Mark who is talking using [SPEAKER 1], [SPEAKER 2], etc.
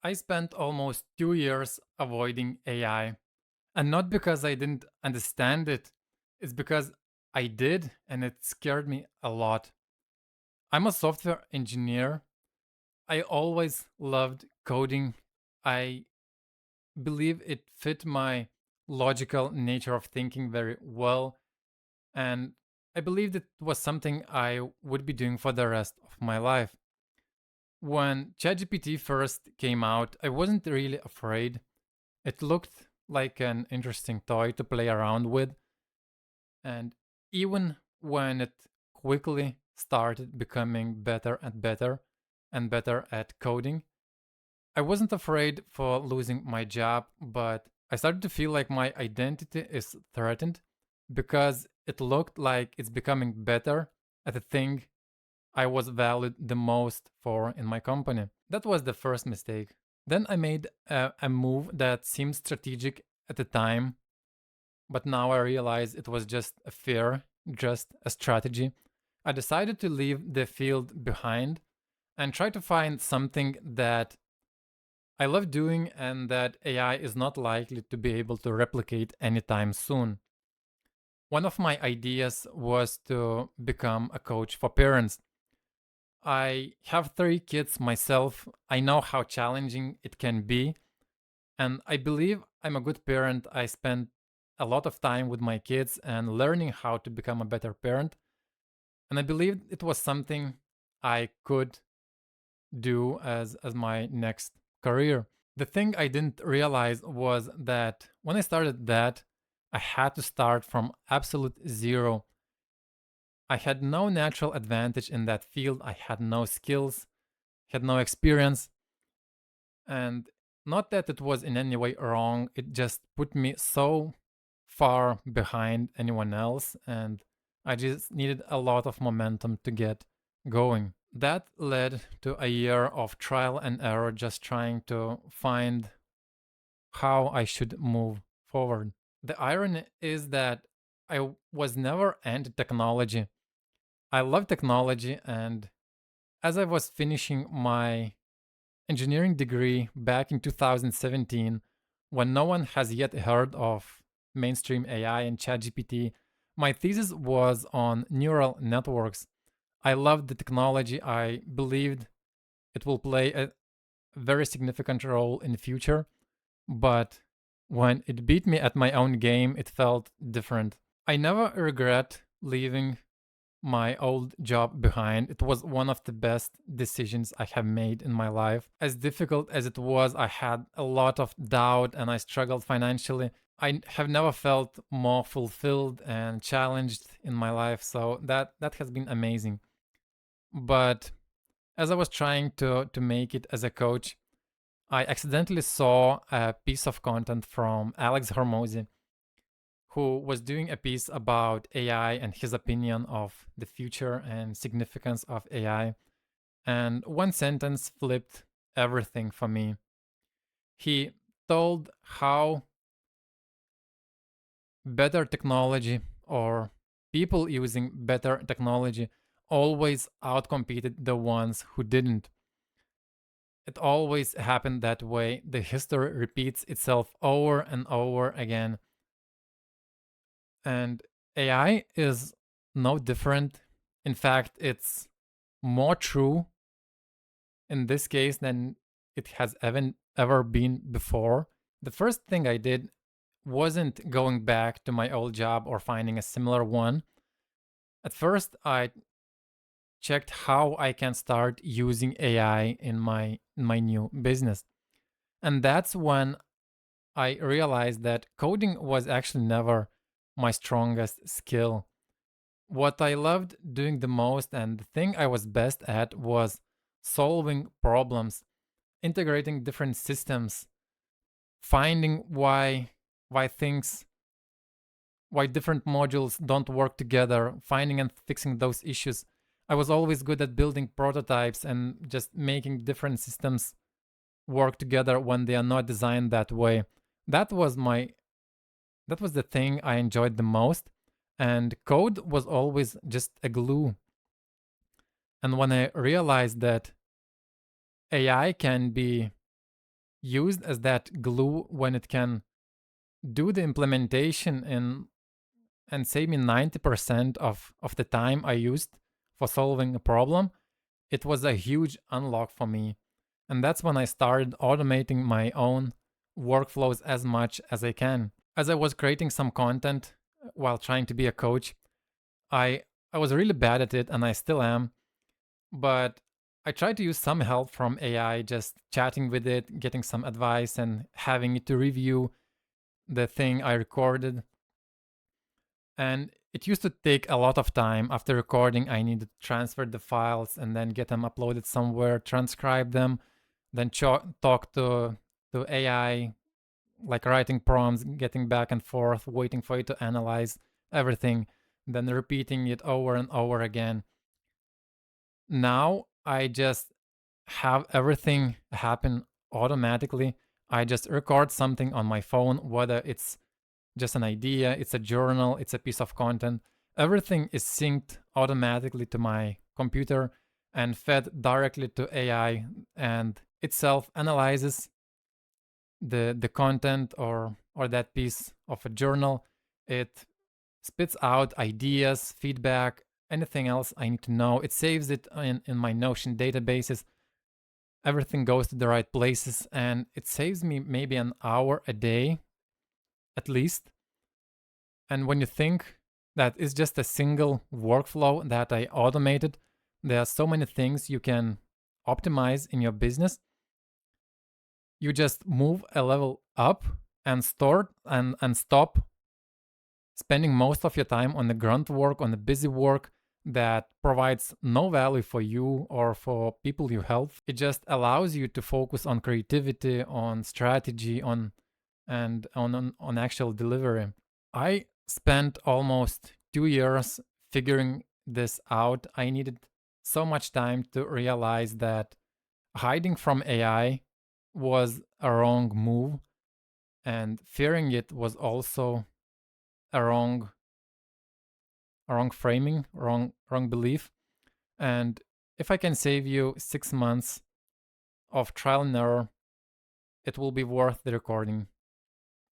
[SPEAKER 1] I spent almost 2 years avoiding AI. And not because I didn't understand it, it's because I did, and it scared me a lot. I'm a software engineer. I always loved coding. I believe it fit my logical nature of thinking very well. And I believed it was something I would be doing for the rest of my life. When ChatGPT first came out, I wasn't really afraid. It looked like an interesting toy to play around with, and even when it quickly started becoming better and better and better at coding, I wasn't afraid for losing my job, but I started to feel like my identity is threatened because it looked like it's becoming better at the thing I was valued the most for in my company. That was the first mistake. Then I made a move that seemed strategic at the time, but now I realize it was just a fear, just a strategy. I decided to leave the field behind and try to find something that I love doing and that AI is not likely to be able to replicate anytime soon. One of my ideas was to become a coach for parents. I have 3 kids myself. I know how challenging it can be, and I believe I'm a good parent. I spend a lot of time with my kids and learning how to become a better parent. And I believe it was something I could do as my next career. The thing I didn't realize was that when I started that, I had to start from absolute zero. I had no natural advantage in that field. I had no skills, had no experience, and not that it was in any way wrong, it just put me so far behind anyone else, and I just needed a lot of momentum to get going. That led to a year of trial and error, just trying to find how I should move forward. The irony is that I was never anti technology. I love technology, and as I was finishing my engineering degree back in 2017, when no one has yet heard of mainstream AI and ChatGPT, my thesis was on neural networks. I loved the technology. I believed it will play a very significant role in the future, but when it beat me at my own game, it felt different. I never regret leaving my old job behind. It was one of the best decisions I have made in my life. As difficult as it was, I had a lot of doubt and I struggled financially. I have never felt more fulfilled and challenged in my life, so that has been amazing. But as I was trying to make it as a coach, I accidentally saw a piece of content from Alex Hormozi, who was doing a piece about AI and his opinion of the future and significance of AI. And one sentence flipped everything for me. He told how better technology or people using better technology always outcompeted the ones who didn't. It always happened that way. The history repeats itself over and over again. And AI is no different. In fact, it's more true in this case than it has ever been before. The first thing I did wasn't going back to my old job or finding a similar one. At first, I checked how I can start using AI in my new business. And that's when I realized that coding was actually never my strongest skill. What I loved doing the most and the thing I was best at was solving problems, integrating different systems, finding why things why different modules don't work together, finding and fixing those issues. I was always good at building prototypes and just making different systems work together when they are not designed that way. That was my that was the thing I enjoyed the most, and code was always just a glue. And when I realized that AI can be used as that glue when it can do the implementation and save me 90% of the time I used for solving a problem, it was a huge unlock for me. And that's when I started automating my own workflows as much as I can. As I was creating some content while trying to be a coach, I I was really bad at it and I still am, but I tried to use some help from AI, just chatting with it, getting some advice and having it to review the thing I recorded. And it used to take a lot of time. After recording, I needed to transfer the files and then get them uploaded somewhere, transcribe them, then talk to AI, like writing prompts, getting back and forth, waiting for it to analyze everything, then repeating it over and over again. Now I just have everything happen automatically. I just record something on my phone, whether it's just an idea, it's a journal, it's a piece of content. Everything is synced automatically to my computer and fed directly to AI, and itself analyzes the content or that piece of a journal. It spits out ideas, feedback, anything else I need to know. It saves it in my Notion databases. Everything goes to the right places, and it saves me maybe an hour a day at least. And when you think that it's just a single workflow that I automated, there are so many things you can optimize in your business. You just move a level up and stop spending most of your time on the grunt work, on the busy work that provides no value for you or for people you help. It just allows you to focus on creativity, on strategy, on actual delivery. I spent almost 2 years figuring this out. I needed so much time to realize that hiding from AI was a wrong move, and fearing it was also a wrong framing, wrong belief. And if I can save you 6 months of trial and error, it will be worth the recording.